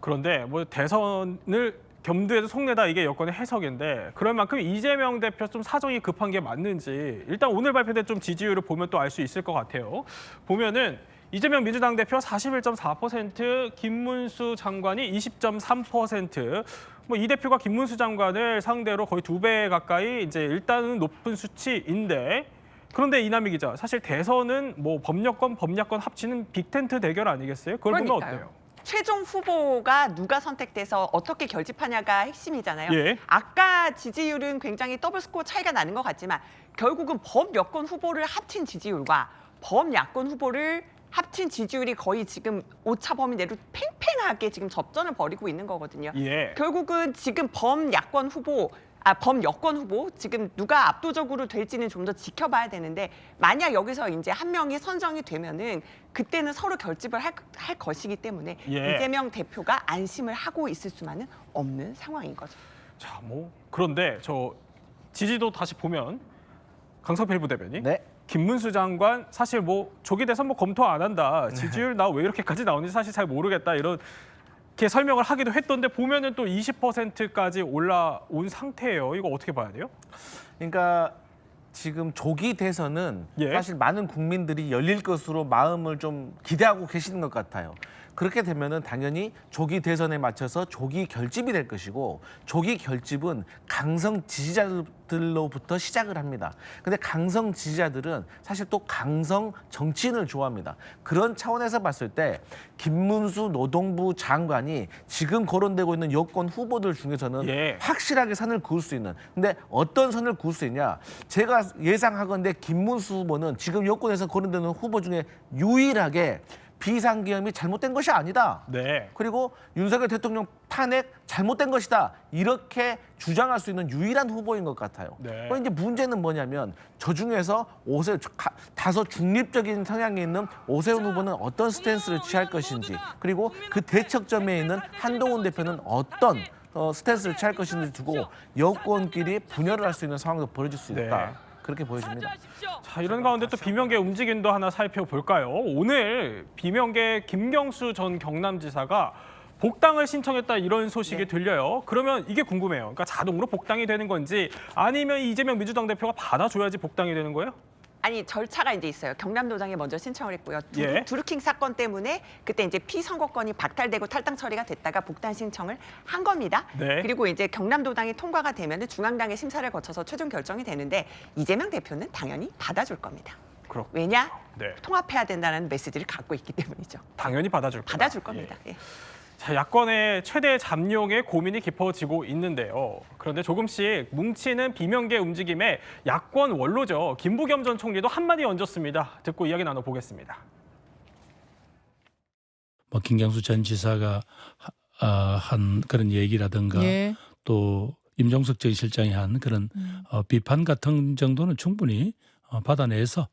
그런데 뭐 대선을 겸드해서 속내다 이게 여권의 해석인데 그럴 만큼 이재명 대표 좀 사정이 급한 게 맞는지 일단 오늘 발표된 좀 지지율을 보면 또 알 수 있을 것 같아요. 보면은 이재명 민주당 대표 41.4%, 김문수 장관이 20.3%. 뭐 이 대표가 김문수 장관을 상대로 거의 2배 가까이 이제 일단은 높은 수치인데 그런데 이남희 기자, 사실 대선은 뭐 범여권 합치는 빅텐트 대결 아니겠어요? 그걸 보면 어때요? 최종 후보가 누가 선택돼서 어떻게 결집하냐가 핵심이잖아요. 예. 아까 지지율은 굉장히 더블 스코어 차이가 나는 것 같지만 결국은 범여권 후보를 합친 지지율과 범야권 후보를 합친 지지율이 거의 지금 오차 범위 내로 팽팽하게 지금 접전을 벌이고 있는 거거든요. 예. 결국은 지금 범여권 후보 지금 누가 압도적으로 될지는 좀 더 지켜봐야 되는데 만약 여기서 이제 한 명이 선정이 되면은 그때는 서로 결집을 할 것이기 때문에 예. 이재명 대표가 안심을 하고 있을 수만은 없는 상황인 거죠. 자, 뭐 그런데 저 지지도 다시 보면 강성필 부대변인, 네. 김문수 장관 사실 뭐 조기 대선 뭐 검토 안 한다. 지지율 나 왜 이렇게까지 나오는지 사실 잘 모르겠다 이렇게 설명을 하기도 했던데 보면은 또 20%까지 올라온 상태예요. 이거 어떻게 봐야 돼요? 그러니까 지금 조기 대선은 예. 사실 많은 국민들이 열릴 것으로 마음을 좀 기대하고 계시는 것 같아요. 그렇게 되면은 당연히 조기 대선에 맞춰서 조기 결집이 될 것이고 조기 결집은 강성 지지자들로부터 시작을 합니다. 근데 강성 지지자들은 사실 또 강성 정치인을 좋아합니다. 그런 차원에서 봤을 때 김문수 노동부 장관이 지금 거론되고 있는 여권 후보들 중에서는 예. 확실하게 선을 그을 수 있는, 근데 어떤 선을 그을 수 있냐, 제가 예상하건대 김문수 후보는 지금 여권에서 거론되는 후보 중에 유일하게 비상계엄이 잘못된 것이 아니다. 네. 그리고 윤석열 대통령 탄핵 잘못된 것이다. 이렇게 주장할 수 있는 유일한 후보인 것 같아요. 네. 그럼 이제 문제는 뭐냐면 저 중에서 다소 중립적인 성향이 있는 오세훈 후보는 어떤 스탠스를 취할 것인지, 그리고 그 대척점에 있는 한동훈 대표는 어떤 스탠스를 취할 것인지 두고 여권끼리 분열을 할 수 있는 상황도 벌어질 수 있다. 네. 그렇게 보여집니다. 자, 이런 가운데 또 비명계 움직임도 하나 살펴볼까요? 오늘 비명계 김경수 전 경남지사가 복당을 신청했다 이런 소식이 들려요. 그러면 이게 궁금해요. 그러니까 자동으로 복당이 되는 건지 아니면 이재명 민주당 대표가 받아줘야지 복당이 되는 거예요? 아니 절차가 이제 있어요. 경남도당에 먼저 신청을 했고요. 예. 두루킹 사건 때문에 그때 이제 피선거권이 박탈되고 탈당 처리가 됐다가 복당 신청을 한 겁니다. 네. 그리고 이제 경남도당이 통과가 되면 중앙당의 심사를 거쳐서 최종 결정이 되는데 이재명 대표는 당연히 받아줄 겁니다. 그렇군요. 왜냐? 네. 통합해야 된다는 메시지를 갖고 있기 때문이죠. 당연히 받아줄 거다. 받아줄 겁니다. 예. 예. 자, 야권의 최대 잠룡의 고민이 깊어지고 있는데요. 그런데 조금씩 뭉치는 비명계 움직임에 야권 원로죠. 김부겸 전 총리도 한마디 얹었습니다. 듣고 이야기 나눠보겠습니다. 뭐 김경수 전 지사가 한 그런 얘기라든가 예. 또 임종석 전 실장이 한 그런 비판 같은 정도는 충분히 받아내서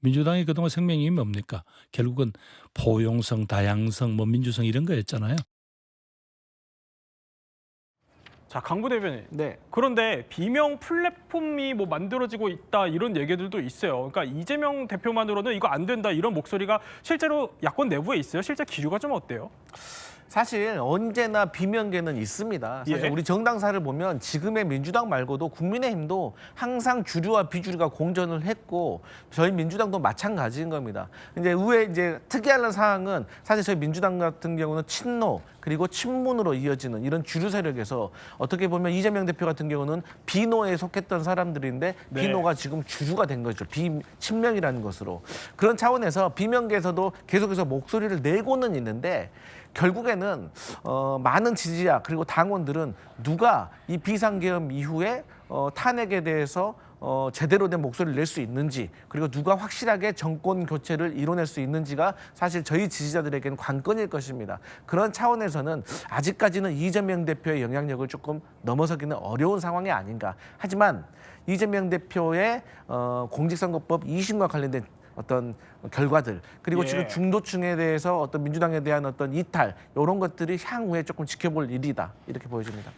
민주당의 그동안 생명이 뭡니까? 결국은 포용성, 다양성, 뭐 민주성 이런 거였잖아요. 자, 강부 대변인. 네. 그런데 비명 플랫폼이 뭐 만들어지고 있다 이런 얘기들도 있어요. 그러니까 이재명 대표만으로는 이거 안 된다 이런 목소리가 실제로 야권 내부에 있어요. 실제 기류가 좀 어때요? 사실 언제나 비명계는 있습니다. 사실 예. 우리 정당사를 보면 지금의 민주당 말고도 국민의힘도 항상 주류와 비주류가 공존을 했고 저희 민주당도 마찬가지인 겁니다. 이제 의회 이제 특이한 사항은 사실 저희 민주당 같은 경우는 친노 그리고 친문으로 이어지는 이런 주류 세력에서 어떻게 보면 이재명 대표 같은 경우는 비노에 속했던 사람들인데 네. 비노가 지금 주주가 된 거죠. 비친명이라는 것으로. 그런 차원에서 비명계에서도 계속해서 목소리를 내고는 있는데 결국에는 많은 지지자 그리고 당원들은 누가 이 비상계엄 이후에 탄핵에 대해서 제대로 된 목소리를 낼 수 있는지, 그리고 누가 확실하게 정권 교체를 이뤄낼 수 있는지가 사실 저희 지지자들에게는 관건일 것입니다. 그런 차원에서는 아직까지는 이재명 대표의 영향력을 조금 넘어서기는 어려운 상황이 아닌가. 하지만 이재명 대표의 공직선거법 2심과 관련된 어떤 결과들, 그리고 예. 지금 중도층에 대해서 어떤 민주당에 대한 어떤 이탈, 이런 것들이 향후에 조금 지켜볼 일이다, 이렇게 보여집니다.